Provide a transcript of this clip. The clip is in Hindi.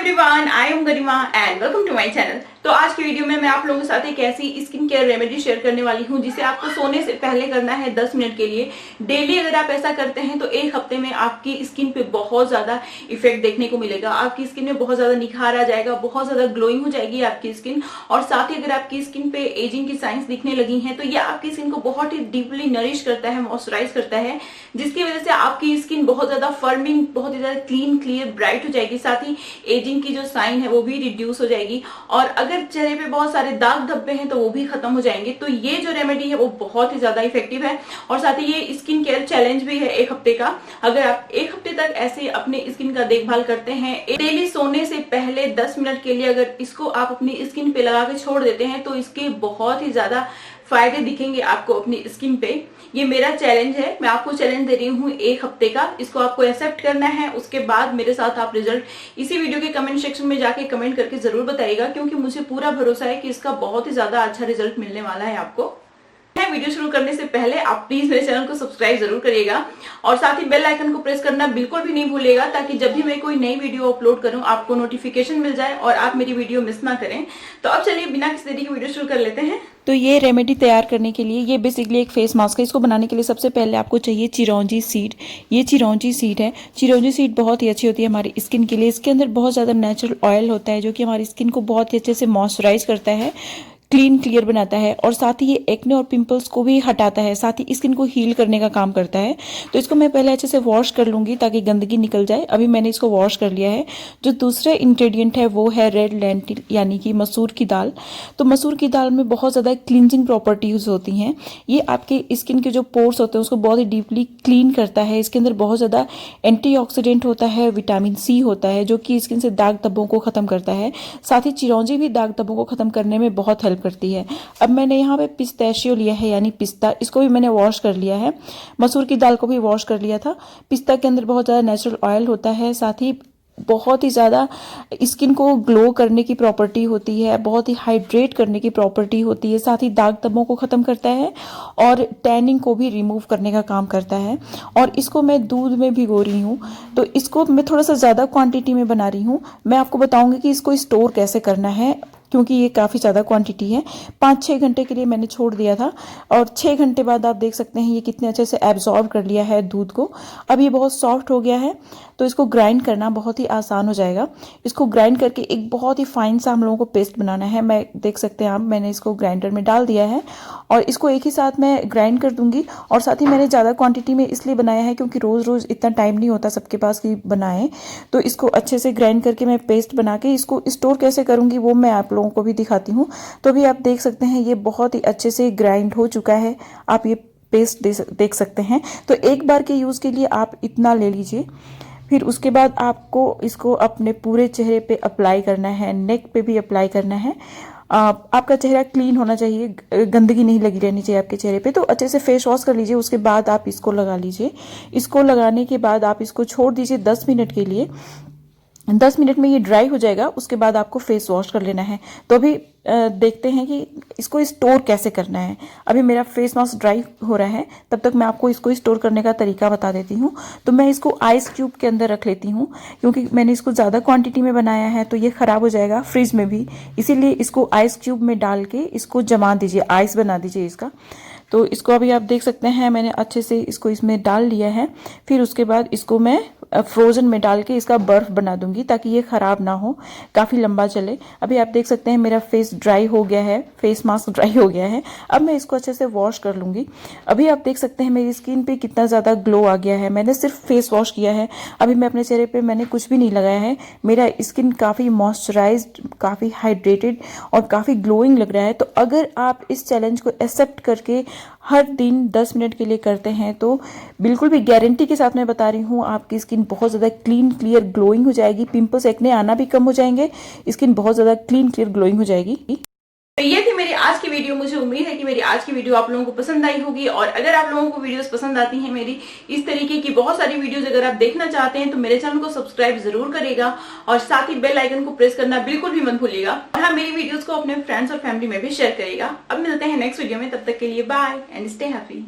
Everyone, I am Garima and welcome to my channel. तो आज की वीडियो में मैं आप लोगों के साथ एक ऐसी स्किन केयर रेमेडी शेयर करने वाली हूं जिसे आपको सोने से पहले करना है 10 मिनट के लिए। डेली अगर आप ऐसा करते हैं तो एक हफ्ते में आपकी स्किन पे बहुत ज्यादा इफेक्ट देखने को मिलेगा। आपकी स्किन में बहुत ज्यादा निखार आ जाएगा, बहुत ज्यादा ग्लोइंग हो जाएगी आपकी स्किन। और साथ ही अगर आपकी स्किन पे एजिंग की साइंस दिखने लगी हैं तो ये आपकी स्किन को बहुत ही डीपली नरिश करता है, मॉइस्चराइज करता है, जिसकी वजह से आपकी स्किन बहुत ज्यादा फर्मिंग, बहुत ही ज्यादा क्लीन, क्लियर, ब्राइट हो जाएगी। साथ ही एजिंग की जो साइन है वो भी रिड्यूस हो जाएगी। और अगर चेहरे पे बहुत सारे दाग धब्बे हैं तो वो भी खत्म हो जाएंगे। तो ये जो रेमेडी है वो बहुत ही ज्यादा इफेक्टिव है। और साथ ही ये स्किन केयर चैलेंज भी है एक हफ्ते का। अगर आप एक हफ्ते तक ऐसे अपने स्किन का देखभाल करते हैं, डेली सोने से पहले 10 मिनट के लिए अगर इसको आप अपनी स्किन पे लगा के छोड़ देते हैं तो इसके बहुत ही ज्यादा फायदे दिखेंगे आपको अपनी स्किन पे। ये मेरा चैलेंज है, मैं आपको चैलेंज दे रही हूँ एक हफ्ते का। इसको आपको एक्सेप्ट करना है, उसके बाद मेरे साथ आप रिजल्ट इसी वीडियो के कमेंट सेक्शन में जाके कमेंट करके जरूर बताइएगा, क्योंकि मुझे पूरा भरोसा है कि इसका बहुत ही ज्यादा अच्छा रिजल्ट मिलने वाला है आपको। वीडियो शुरू करने से पहले आप प्लीज मेरे चैनल को सब्सक्राइब जरूर करिएगा और साथ ही बेल आइकन को प्रेस करना बिल्कुल भी नहीं भूलिएगा, ताकि जब भी मैं कोई नई वीडियो अपलोड करूं आपको नोटिफिकेशन मिल जाए और आप मेरी वीडियो मिस ना करें। तो अब चलिए बिना किसी देरी के वीडियो शुरू कर लेते हैं। तो ये रेमेडी तैयार करने के लिए ये बेसिकली एक फेस मास्क है। इसको बनाने के लिए सबसे पहले आपको चाहिए चिरौंजी सीड। ये चिरौंजी सीड है। चिरौंजी सीड बहुत ही अच्छी होती है हमारी स्किन के लिए। इसके अंदर बहुत ज़्यादा नेचुरल ऑयल होता है जो कि हमारी स्किन को बहुत ही अच्छे से मॉइस्चराइज करता है, क्लीन क्लियर बनाता है, और साथ ही ये एक्ने और पिंपल्स को भी हटाता है, साथ ही स्किन को हील करने का काम करता है। तो इसको मैं पहले अच्छे से वॉश कर लूँगी ताकि गंदगी निकल जाए। अभी मैंने इसको वॉश कर लिया है। जो दूसरा इंग्रेडिएंट है वो है रेड लेंटिल, यानी कि मसूर की दाल। तो मसूर की दाल में बहुत ज़्यादा क्लिनजिंग प्रॉपर्टीज होती हैं। ये आपके स्किन के जो पोर्स होते हैं उसको बहुत ही डीपली क्लीन करता है। इसके अंदर बहुत ज़्यादा एंटीऑक्सीडेंट होता है, विटामिन सी होता है जो कि स्किन से दाग धब्बों को ख़त्म करता है। साथ ही चिरौंजी भी दाग धब्बों को ख़त्म करने में बहुत हेल्प करती है। अब मैंने यहाँ पे पिस्ताशियो लिया है, यानी पिस्ता। इसको भी मैंने वॉश कर लिया है। मसूर की दाल को भी वॉश कर लिया था। पिस्ता के अंदर बहुत ज़्यादा नेचुरल ऑयल होता है, साथ ही बहुत ही ज़्यादा स्किन को ग्लो करने की प्रॉपर्टी होती है, बहुत ही हाइड्रेट करने की प्रॉपर्टी होती है, साथ ही दाग धब्बों को ख़त्म करता है और टैनिंग को भी रिमूव करने का काम करता है। और इसको मैं दूध में भिगो रही हूँ। तो इसको मैं थोड़ा सा ज़्यादा क्वांटिटी में बना रही हूँ। मैं आपको बताऊँगी कि इसको स्टोर कैसे करना है, क्योंकि ये काफ़ी ज़्यादा क्वांटिटी है। 5-6 घंटे के लिए मैंने छोड़ दिया था और 6 घंटे बाद आप देख सकते हैं ये कितने अच्छे से एब्जॉर्ब कर लिया है दूध को। अब ये बहुत सॉफ्ट हो गया है, तो इसको ग्राइंड करना बहुत ही आसान हो जाएगा। इसको ग्राइंड करके एक बहुत ही फाइन सा हम लोगों को पेस्ट बनाना है। मैं देख सकते हैं आप, मैंने इसको ग्राइंडर में डाल दिया है और इसको एक ही साथ मैं ग्राइंड कर दूंगी। और साथ ही मैंने ज़्यादा क्वांटिटी में इसलिए बनाया है क्योंकि रोज़ रोज़ इतना टाइम नहीं होता सबके पास कि बनाएं। तो इसको अच्छे से ग्राइंड करके मैं पेस्ट बना के इसको स्टोर कैसे करूँगी वो मैं आप लोगों को भी दिखाती हूँ। तो अभी आप देख सकते हैं ये बहुत ही अच्छे से ग्राइंड हो चुका है। आप ये पेस्ट देख सकते हैं। तो एक बार के यूज़ के लिए आप इतना ले लीजिए। फिर उसके बाद आपको इसको अपने पूरे चेहरे पे अप्लाई करना है, नेक पे भी अप्लाई करना है। आपका चेहरा क्लीन होना चाहिए, गंदगी नहीं लगी रहनी चाहिए आपके चेहरे पे। तो अच्छे से फेस वॉश कर लीजिए, उसके बाद आप इसको लगा लीजिए। इसको लगाने के बाद आप इसको छोड़ दीजिए 10 मिनट के लिए। 10 मिनट में ये ड्राई हो जाएगा, उसके बाद आपको फेस वॉश कर लेना है। तो अभी देखते हैं कि इसको स्टोर कैसे करना है। अभी मेरा फेस मास्क ड्राई हो रहा है, तब तक मैं आपको इसको स्टोर करने का तरीका बता देती हूँ। तो मैं इसको आइस क्यूब के अंदर रख लेती हूँ, क्योंकि मैंने इसको ज़्यादा क्वांटिटी में बनाया है तो ये ख़राब हो जाएगा फ्रिज में भी। इसीलिए इसको आइस क्यूब में डाल के इसको जमा दीजिए, आइस बना दीजिए इसका। तो इसको अभी आप देख सकते हैं मैंने अच्छे से इसको इसमें डाल लिया है। फिर उसके बाद इसको मैं फ्रोजन में डाल के इसका बर्फ बना दूंगी ताकि ये ख़राब ना हो, काफ़ी लंबा चले। अभी आप देख सकते हैं मेरा फेस ड्राई हो गया है, फेस मास्क ड्राई हो गया है। अब मैं इसको अच्छे से वॉश कर लूँगी। अभी आप देख सकते हैं मेरी स्किन पे कितना ज़्यादा ग्लो आ गया है। मैंने सिर्फ फेस वॉश किया है, अभी मैं अपने चेहरे पे मैंने कुछ भी नहीं लगाया है। मेरा स्किन काफ़ी मॉइस्चराइज्ड, काफ़ी हाइड्रेटेड और काफ़ी ग्लोइंग लग रहा है। तो अगर आप इस चैलेंज को एक्सेप्ट करके हर दिन 10 मिनट के लिए करते हैं तो बिल्कुल भी गारंटी के साथ मैं बता रही हूँ आपकी स्किन बहुत ज़्यादा क्लीन क्लियर ग्लोइंग हो जाएगी। पिंपल्स एक्ने आना भी कम हो जाएंगे, स्किन बहुत ज़्यादा क्लीन क्लियर ग्लोइंग हो जाएगी। तो ये थी मेरी आज की वीडियो। मुझे उम्मीद है कि मेरी आज की वीडियो आप लोगों को पसंद आई होगी। और अगर आप लोगों को वीडियोस पसंद आती हैं मेरी इस तरीके की बहुत सारी वीडियोस अगर आप देखना चाहते हैं तो मेरे चैनल को सब्सक्राइब जरूर करेगा और साथ ही बेल आइकन को प्रेस करना बिल्कुल भी मत भूलिएगा। और हाँ, मेरी वीडियोस को अपने फ्रेंड्स और फैमिली में भी शेयर करेगा। अब मिलते हैं नेक्स्ट वीडियो में, तब तक के लिए बाय एंड स्टे हैप्पी।